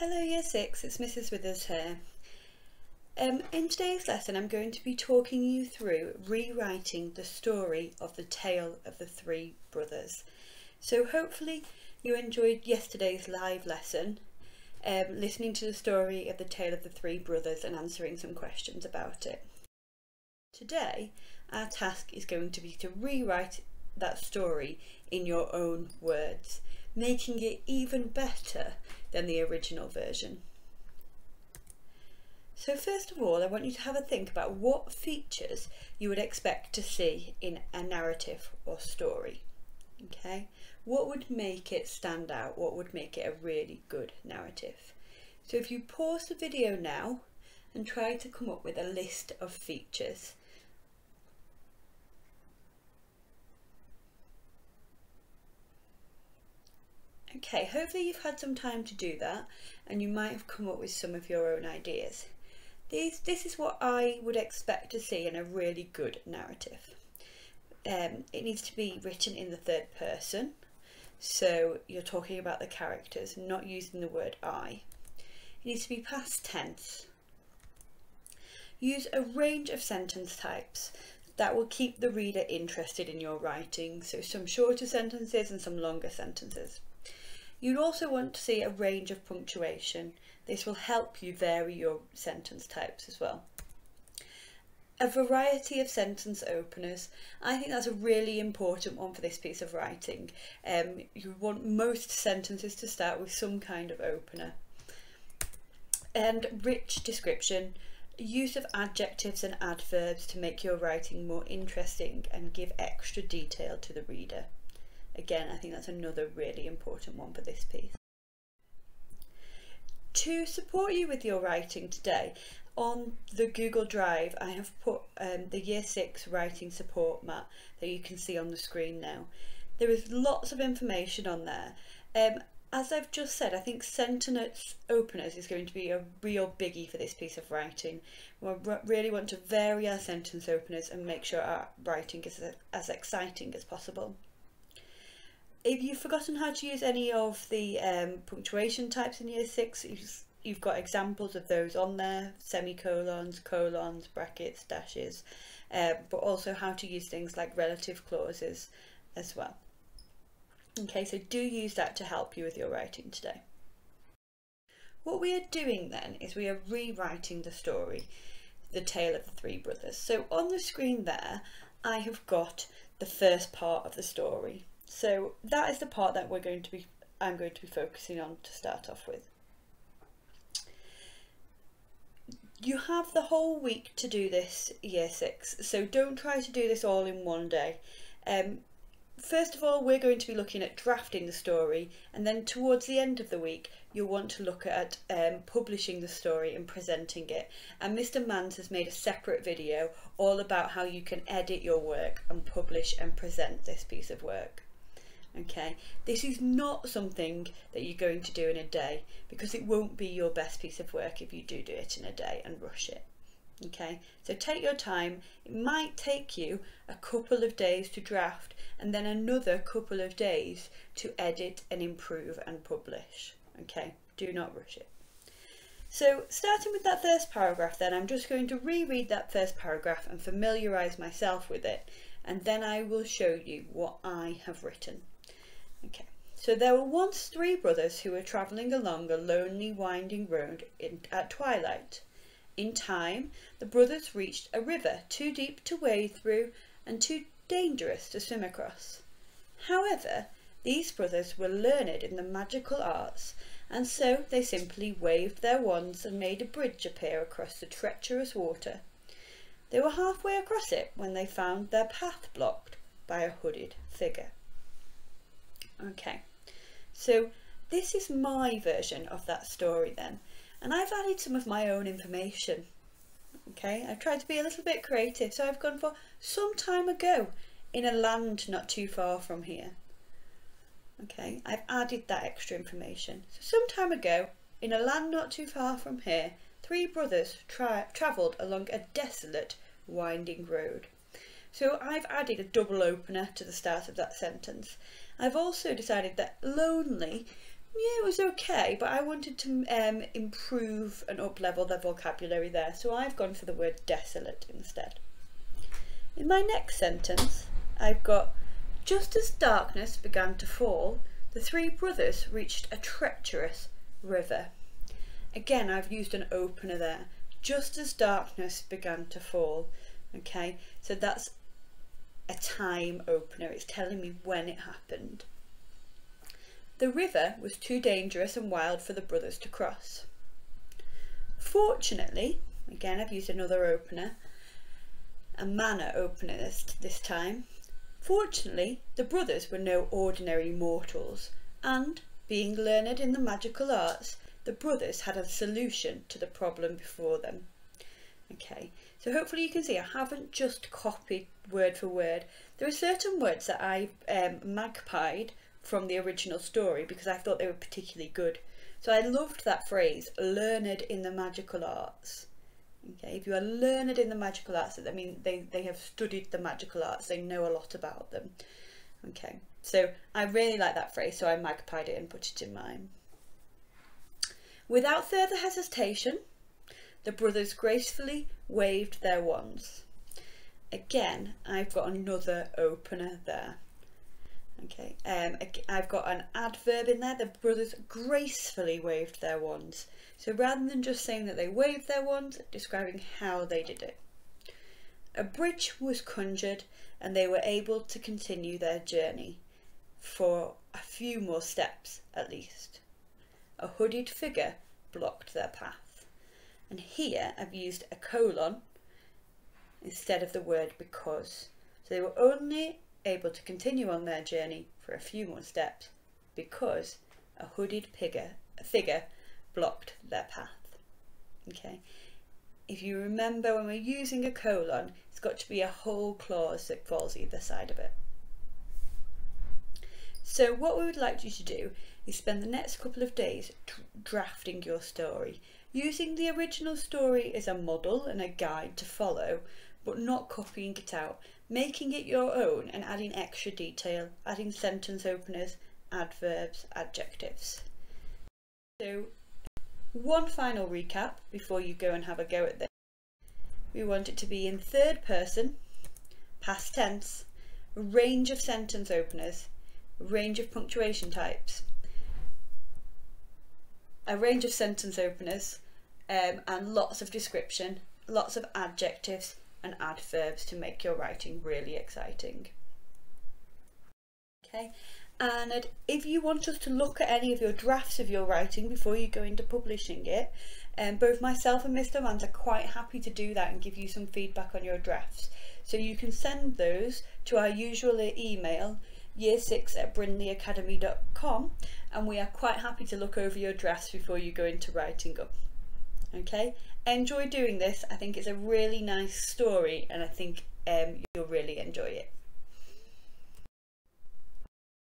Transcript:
Hello Year 6, it's Mrs Withers here. In today's lesson I'm going to be talking you through rewriting the story of the Tale of the Three Brothers. So hopefully you enjoyed yesterday's live lesson, listening to the story of the Tale of the Three Brothers and answering some questions about it. Today our task is going to be to rewrite that story in your own words, making it even better than the original version. So first of all, I want you to have a think about what features you would expect to see in a narrative or story. Okay, what would make it stand out? What would make it a really good narrative? So if you pause the video now and try to come up with a list of features. Okay, hopefully you've had some time to do that and you might have come up with some of your own ideas. This is what I would expect to see in a really good narrative. It needs to be written in the third person, so you're talking about the characters, not using the word I. It needs to be past tense. Use a range of sentence types that will keep the reader interested in your writing, so some shorter sentences and some longer sentences. You'd also want to see a range of punctuation. This will help you vary your sentence types as well. A variety of sentence openers. I think that's a really important one for this piece of writing. You want most sentences to start with some kind of opener. And rich description. Use of adjectives and adverbs to make your writing more interesting and give extra detail to the reader. Again, I think that's another really important one for this piece. To support you with your writing today, on the Google Drive I have put the Year 6 writing support mat that you can see on the screen now. There is lots of information on there. As I've just said, I think sentence openers is going to be a real biggie for this piece of writing. We really want to vary our sentence openers and make sure our writing is as exciting as possible. If you've forgotten how to use any of the punctuation types in Year 6, you've got examples of those on there, semicolons, colons, brackets, dashes, but also how to use things like relative clauses as well. Okay, so do use that to help you with your writing today. What we are doing then is we are rewriting the story, the Tale of the Three Brothers. So on the screen there, I have got the first part of the story. So that is the part that I'm going to be focusing on to start off with. You have the whole week to do this, Year 6, so don't try to do this all in one day. First of all, we're going to be looking at drafting the story, and then towards the end of the week you'll want to look at publishing the story and presenting it. And Mr. Mans has made a separate video all about how you can edit your work and publish and present this piece of work. Okay, this is not something that you're going to do in a day, because it won't be your best piece of work if you do it in a day and rush it. Okay, so take your time. It might take you a couple of days to draft and then another couple of days to edit and improve and publish. Okay, do not rush it. So starting with that first paragraph then, I'm just going to reread that first paragraph and familiarise myself with it, and then I will show you what I have written. Okay, so there were once three brothers who were travelling along a lonely winding road at twilight. In time, the brothers reached a river too deep to wade through and too dangerous to swim across. However, these brothers were learned in the magical arts, and so they simply waved their wands and made a bridge appear across the treacherous water. They were halfway across it when they found their path blocked by a hooded figure. Okay, so this is my version of that story then, and I've added some of my own information. Okay, I've tried to be a little bit creative, so I've gone for some time ago in a land not too far from here. Okay, I've added that extra information. So some time ago, in a land not too far from here, three brothers travelled along a desolate winding road. So I've added a double opener to the start of that sentence. I've also decided that lonely Yeah, it was okay, but I wanted to improve and up-level their vocabulary there, so I've gone for the word desolate instead. In my next sentence, I've got, just as darkness began to fall, the three brothers reached a treacherous river. Again, I've used an opener there. Just as darkness began to fall. Okay, so that's a time opener. It's telling me when it happened. The river was too dangerous and wild for the brothers to cross. Fortunately, again I've used another opener, a manner opener this time. Fortunately, the brothers were no ordinary mortals, and, being learned in the magical arts, the brothers had a solution to the problem before them. Okay, so hopefully you can see I haven't just copied word for word. There are certain words that I magpied from the original story because I thought they were particularly good. So I loved that phrase, learned in the magical arts. Okay, if you are learned in the magical arts, that means they have studied the magical arts, they know a lot about them. Okay, so I really like that phrase, so I magpied it and put it in mine. Without further hesitation, the brothers gracefully waved their wands. Again, I've got another opener there. Okay, I've got an adverb in there. The brothers gracefully waved their wands. So rather than just saying that they waved their wands, describing how they did it. A bridge was conjured and they were able to continue their journey for a few more steps at least. A hooded figure blocked their path. And here I've used a colon instead of the word because. So they were only able to continue on their journey for a few more steps because a hooded figure blocked their path. Okay, if you remember, when we're using a colon, it's got to be a whole clause that falls either side of it. So what we would like you to do is spend the next couple of days drafting your story, using the original story as a model and a guide to follow, but not copying it out, making it your own and adding extra detail, adding sentence openers, adverbs, adjectives. So one final recap before you go and have a go at this. We want it to be in third person, past tense, a range of sentence openers, a range of punctuation types, a range of sentence openers, and lots of description, lots of adjectives and adverbs to make your writing really exciting. Okay, and if you want us to look at any of your drafts of your writing before you go into publishing it, both myself and Mr. Vance are quite happy to do that and give you some feedback on your drafts. So you can send those to our usual email, year6@brindleyacademy.com, and we are quite happy to look over your drafts before you go into writing up. Okay, enjoy doing this. I think it's a really nice story and I think you'll really enjoy it.